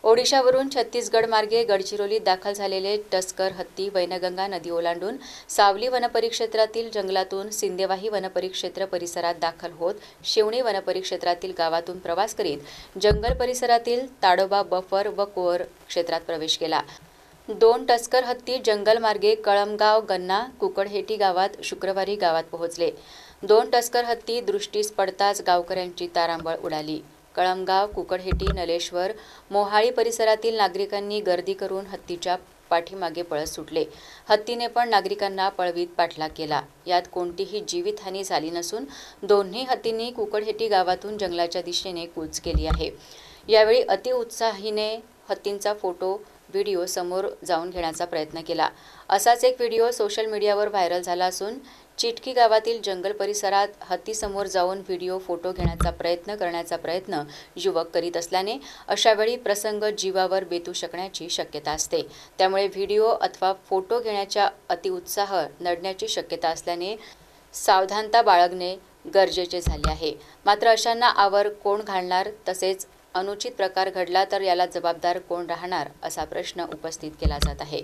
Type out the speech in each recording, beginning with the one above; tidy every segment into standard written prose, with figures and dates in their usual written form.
ओडिशावरून छत्तीसगड मार्गे गडचिरोलीत दाखल झालेले टस्कर हत्ती वैनगंगा नदी ओलांडून सावली वनपरिक्षेत्रातील जंगलातून सिंदेवाही वनपरिक्षेत्र परिसरात दाखल होत शिवणी वनपरिक्षेत्रातील गावातून प्रवास करीत जंगल परिसरातील ताडोबा बफर व कोअर क्षेत्रात प्रवेश केला। 2 टस्कर हत्ती जंगल मार्गे कळमगाव गन्ना कुकडहेटी गावात शुक्रवारी गावात पोहोचले। 2 टस्कर हत्ती दृष्टीस पडताच गावकऱ्यांची तारांबळ उडाली। कळमगाव कुकडहेटी नलेश्वर मोहाळी परिसरातील नागरिकांनी गर्दी करून हत्तीच्या पाठीमागे पळत सुटले। हत्तीने पण नागरिकांना पळवीत पाठलाग केला। यात कोणतीही जीवितहानी झाली नसून दोन्ही हत्तींनी कुकडहेटी गावातून जंगलाच्या दिशेने कूच केली आहे। यावेळी अतिउत्साहीने हत्तींचा फोटो व्हिडिओ समोर जाऊन घेण्याचा प्रयत्न केला। असाच एक व्हिडिओ सोशल मीडियावर व्हायरल झाला असून चिटकी गावातील जंगल परिसरात हत्ती समोर जाऊन व्हिडिओ फोटो घेण्याचा प्रयत्न युवक करीत असल्याने अशा वेळी प्रसंग जीवावर बेतू शकण्याची शक्यता असते। त्यामुळे व्हिडिओ अथवा फोटो घेण्याच्या अतिउत्साह नडण्याची शक्यता असल्याने सावधानता बाळगणे गरजेचे झाले आहे। मात्र अशांना आवर कोण घालणार, तसेच अनुचित प्रकार घडला तर याला जबाबदार कोण राहणार असा प्रश्न उपस्थित केला जात आहे।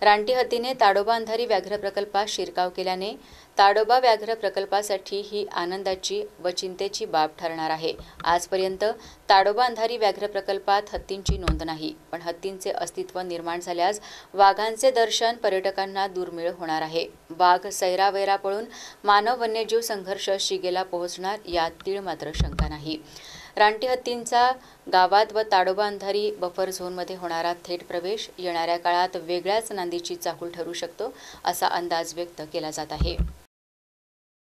रानटी हत्तीने ताडोबा अंधारी व्याघ्र प्रकल्पात शिरकाव केल्याने ताडोबा व्याघ्र प्रकल्पासाठी ही आनंदाची व चिंतेची बाब ठरणार आहे। आजपर्यंत ताडोबा अंधारी व्याघ्र प्रकल्पात हत्तींची नोंद नाही, पण हत्तींचे अस्तित्व निर्माण झाल्यास वाघांचे दर्शन पर्यटकांना दुर्मिळ होणार आहे। वाघ सैरावैरा पळून मानव वन्यजीव संघर्ष शिगेला पोहोचणार यात तीळ मात्र शंका नाही। रानटी हत्तींचा गावात व ताडोबा अंधारी बफर झोनमध्ये होणारा थेट प्रवेश येणाऱ्या काळात वेगळ्याच नांदीची चाहूल ठरू शकतो असा अंदाज व्यक्त केला जात आहे।